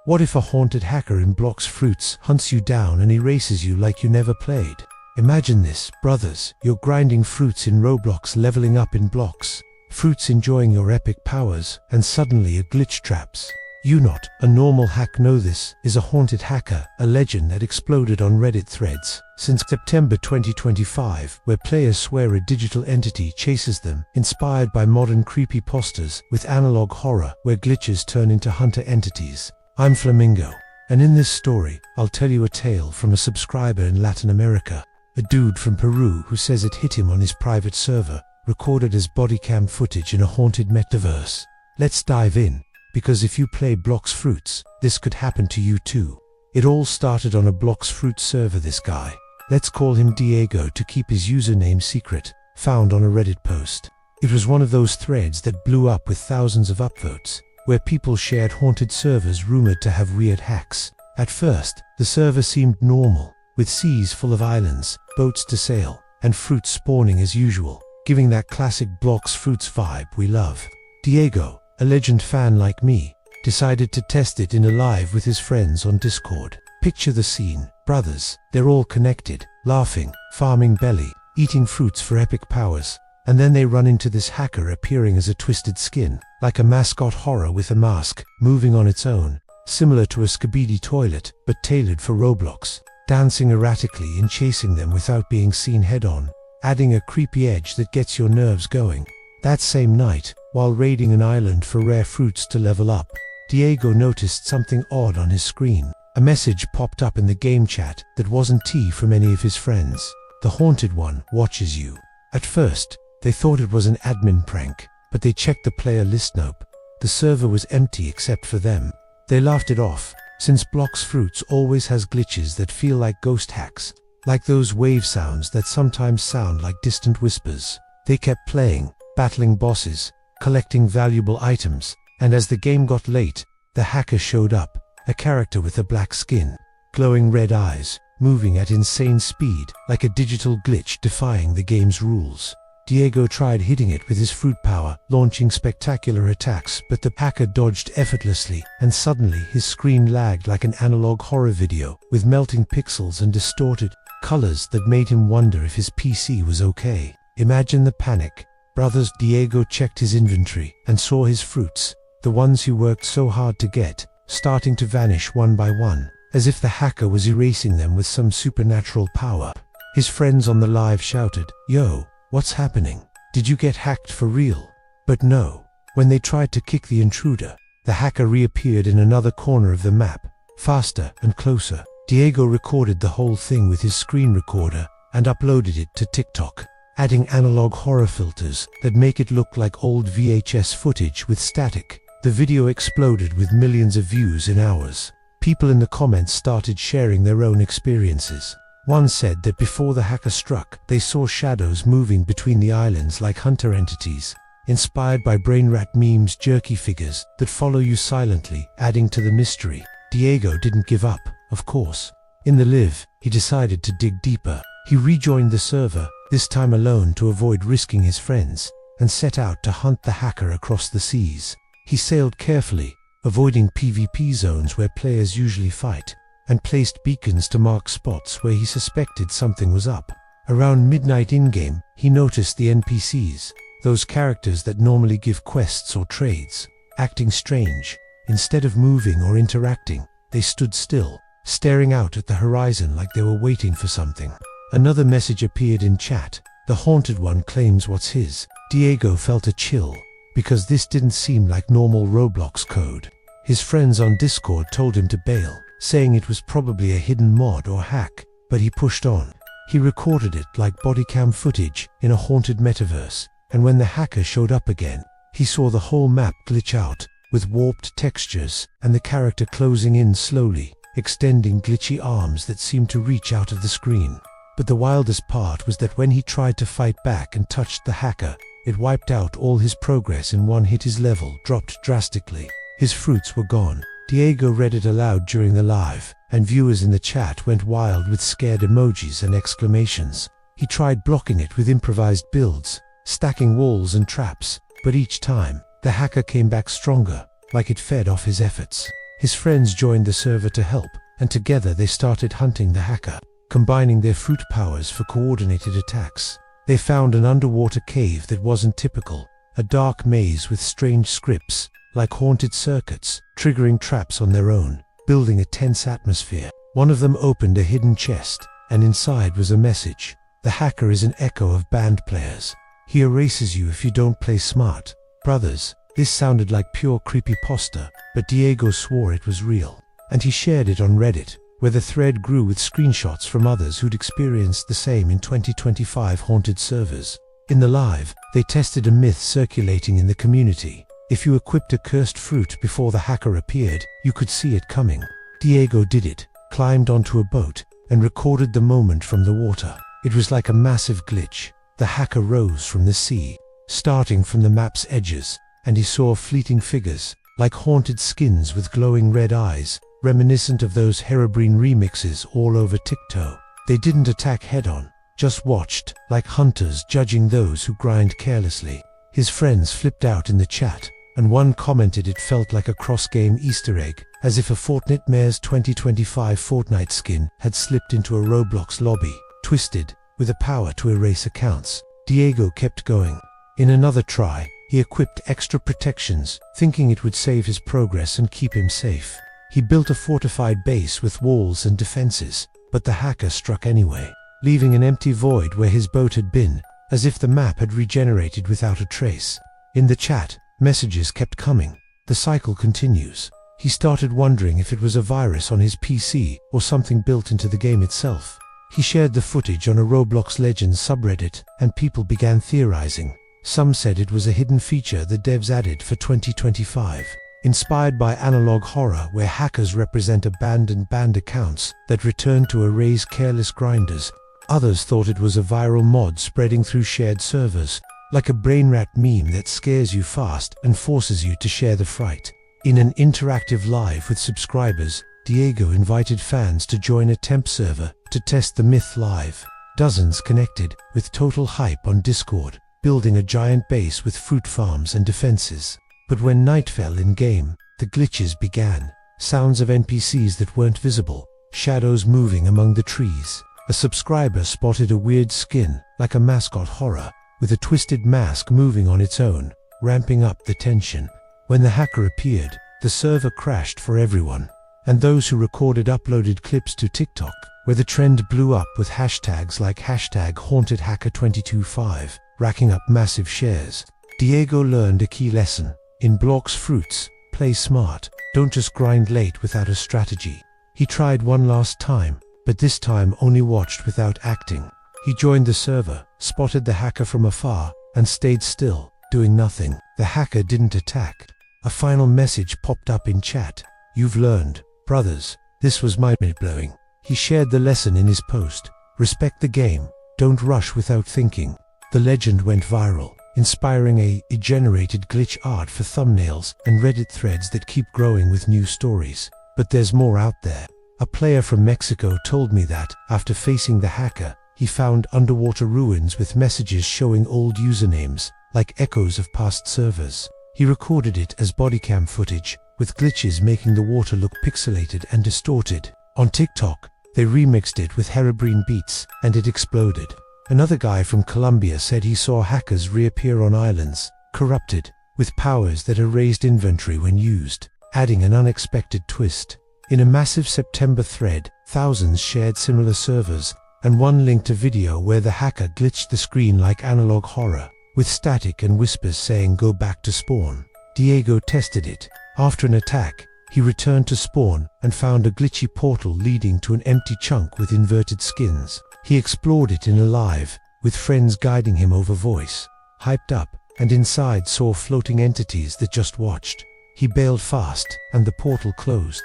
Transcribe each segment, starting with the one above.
What if a haunted hacker in Blox Fruits hunts you down and erases you like you never played? Imagine this, brothers, you're grinding fruits in Roblox, leveling up in Blox Fruits, enjoying your epic powers, and suddenly a glitch traps you. Not a normal hack, no, this is a haunted hacker, a legend that exploded on Reddit threads since September 2025, where players swear a digital entity chases them, inspired by modern creepypastas with analog horror where glitches turn into hunter entities. I'm Flamingo, and in this story, I'll tell you a tale from a subscriber in Latin America, a dude from Peru who says it hit him on his private server, recorded as bodycam footage in a haunted metaverse. Let's dive in, because if you play Blox Fruits, this could happen to you too. It all started on a Blox Fruits server. This guy, let's call him Diego to keep his username secret, found on a Reddit post. It was one of those threads that blew up with thousands of upvotes, where people shared haunted servers rumored to have weird hacks. At first, the server seemed normal, with seas full of islands, boats to sail, and fruits spawning as usual, giving that classic Blox Fruits vibe we love. Diego, a legend fan like me, decided to test it in a live with his friends on Discord. Picture the scene, brothers, they're all connected, laughing, farming belly, eating fruits for epic powers, and then they run into this hacker appearing as a twisted skin, like a mascot horror with a mask, moving on its own, similar to a Skibidi toilet, but tailored for Roblox, dancing erratically and chasing them without being seen head-on, adding a creepy edge that gets your nerves going. That same night, while raiding an island for rare fruits to level up, Diego noticed something odd on his screen. A message popped up in the game chat that wasn't from any of his friends. The Haunted One watches you. At first, they thought it was an admin prank, but they checked the player list. Nope. The server was empty except for them. They laughed it off, since Blox Fruits always has glitches that feel like ghost hacks, like those wave sounds that sometimes sound like distant whispers. They kept playing, battling bosses, collecting valuable items, and as the game got late, the hacker showed up, a character with a black skin, glowing red eyes, moving at insane speed, like a digital glitch defying the game's rules. Diego tried hitting it with his fruit power, launching spectacular attacks, but the hacker dodged effortlessly, and suddenly his screen lagged like an analog horror video, with melting pixels and distorted colors that made him wonder if his PC was okay. Imagine the panic. Brothers, Diego checked his inventory and saw his fruits, the ones he worked so hard to get, starting to vanish one by one, as if the hacker was erasing them with some supernatural power. His friends on the live shouted, "Yo, what's happening? Did you get hacked for real?" But no. When they tried to kick the intruder, the hacker reappeared in another corner of the map, faster and closer. Diego recorded the whole thing with his screen recorder and uploaded it to TikTok, adding analog horror filters that make it look like old VHS footage with static. The video exploded with millions of views in hours. People in the comments started sharing their own experiences. One said that before the hacker struck, they saw shadows moving between the islands like hunter entities, inspired by brain rat memes, jerky figures that follow you silently, adding to the mystery. Diego didn't give up, of course. In the live, he decided to dig deeper. He rejoined the server, this time alone to avoid risking his friends, and set out to hunt the hacker across the seas. He sailed carefully, avoiding PvP zones where players usually fight, and placed beacons to mark spots where he suspected something was up. Around midnight in-game, he noticed the NPCs, those characters that normally give quests or trades, acting strange. Instead of moving or interacting, they stood still, staring out at the horizon like they were waiting for something. Another message appeared in chat. The Haunted One claims what's his. Diego felt a chill, because this didn't seem like normal Roblox code. His friends on Discord told him to bail, saying it was probably a hidden mod or hack, but he pushed on. He recorded it like bodycam footage in a haunted metaverse, and when the hacker showed up again, he saw the whole map glitch out, with warped textures, and the character closing in slowly, extending glitchy arms that seemed to reach out of the screen. But the wildest part was that when he tried to fight back and touched the hacker, it wiped out all his progress in one hit. His level dropped drastically. His fruits were gone. Diego read it aloud during the live, and viewers in the chat went wild with scared emojis and exclamations. He tried blocking it with improvised builds, stacking walls and traps, but each time, the hacker came back stronger, like it fed off his efforts. His friends joined the server to help, and together they started hunting the hacker, combining their fruit powers for coordinated attacks. They found an underwater cave that wasn't typical, a dark maze with strange scripts, like haunted circuits, triggering traps on their own, building a tense atmosphere. One of them opened a hidden chest, and inside was a message. The hacker is an echo of band players. He erases you if you don't play smart. Brothers, this sounded like pure creepypasta, but Diego swore it was real. And he shared it on Reddit, where the thread grew with screenshots from others who'd experienced the same in 2025 haunted servers. In the live, they tested a myth circulating in the community. If you equipped a cursed fruit before the hacker appeared, you could see it coming. Diego did it, climbed onto a boat, and recorded the moment from the water. It was like a massive glitch. The hacker rose from the sea, starting from the map's edges, and he saw fleeting figures, like haunted skins with glowing red eyes, reminiscent of those Herobrine remixes all over TikTok. They didn't attack head-on, just watched, like hunters judging those who grind carelessly. His friends flipped out in the chat, and one commented it felt like a cross-game Easter egg, as if a Fortnite Mayor's 2025 Fortnite skin had slipped into a Roblox lobby, twisted, with the power to erase accounts. Diego kept going. In another try, he equipped extra protections, thinking it would save his progress and keep him safe. He built a fortified base with walls and defenses, but the hacker struck anyway, leaving an empty void where his boat had been, as if the map had regenerated without a trace. In the chat, messages kept coming. The cycle continues. He started wondering if it was a virus on his PC or something built into the game itself. He shared the footage on a Roblox Legends subreddit, and people began theorizing. Some said it was a hidden feature the devs added for 2025, inspired by analog horror where hackers represent abandoned band accounts that return to erase careless grinders. Others thought it was a viral mod spreading through shared servers, like a brainrat meme that scares you fast and forces you to share the fright. In an interactive live with subscribers, Diego invited fans to join a temp server to test the myth live. Dozens connected, with total hype on Discord, building a giant base with fruit farms and defenses. But when night fell in-game, the glitches began. Sounds of NPCs that weren't visible, shadows moving among the trees. A subscriber spotted a weird skin, like a mascot horror, with a twisted mask moving on its own, ramping up the tension. When the hacker appeared, the server crashed for everyone. And those who recorded uploaded clips to TikTok, where the trend blew up with hashtags like #HauntedHacker225, racking up massive shares. Diego learned a key lesson. In Blox Fruits, play smart, don't just grind late without a strategy. He tried one last time, but this time only watched without acting. He joined the server, spotted the hacker from afar, and stayed still, doing nothing. The hacker didn't attack. A final message popped up in chat. "You've learned, brothers." This was mind-blowing. He shared the lesson in his post. Respect the game, don't rush without thinking. The legend went viral, inspiring generated glitch art for thumbnails and Reddit threads that keep growing with new stories. But there's more out there. A player from Mexico told me that, after facing the hacker, he found underwater ruins with messages showing old usernames, like echoes of past servers. He recorded it as bodycam footage, with glitches making the water look pixelated and distorted. On TikTok, they remixed it with Herobrine beats, and it exploded. Another guy from Colombia said he saw hackers reappear on islands, corrupted, with powers that erased inventory when used, adding an unexpected twist. In a massive September thread, thousands shared similar servers, and one linked a video where the hacker glitched the screen like analog horror, with static and whispers saying "go back to spawn." Diego tested it. After an attack, he returned to spawn and found a glitchy portal leading to an empty chunk with inverted skins. He explored it in a live, with friends guiding him over voice. Hyped up, and inside saw floating entities that just watched. He bailed fast, and the portal closed.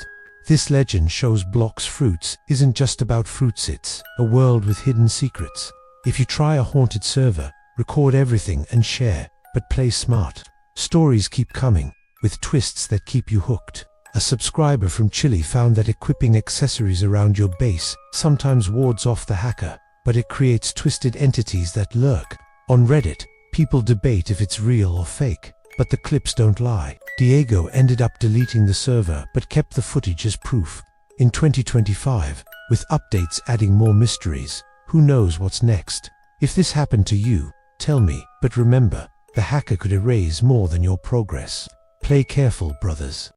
This legend shows Blox Fruits isn't just about fruits, it's a world with hidden secrets. If you try a haunted server, record everything and share, but play smart. Stories keep coming, with twists that keep you hooked. A subscriber from Chile found that equipping accessories around your base sometimes wards off the hacker, but it creates twisted entities that lurk. On Reddit, people debate if it's real or fake, but the clips don't lie. Diego ended up deleting the server but kept the footage as proof. In 2025, with updates adding more mysteries, who knows what's next? If this happened to you, tell me, but remember, the hacker could erase more than your progress. Play careful, brothers.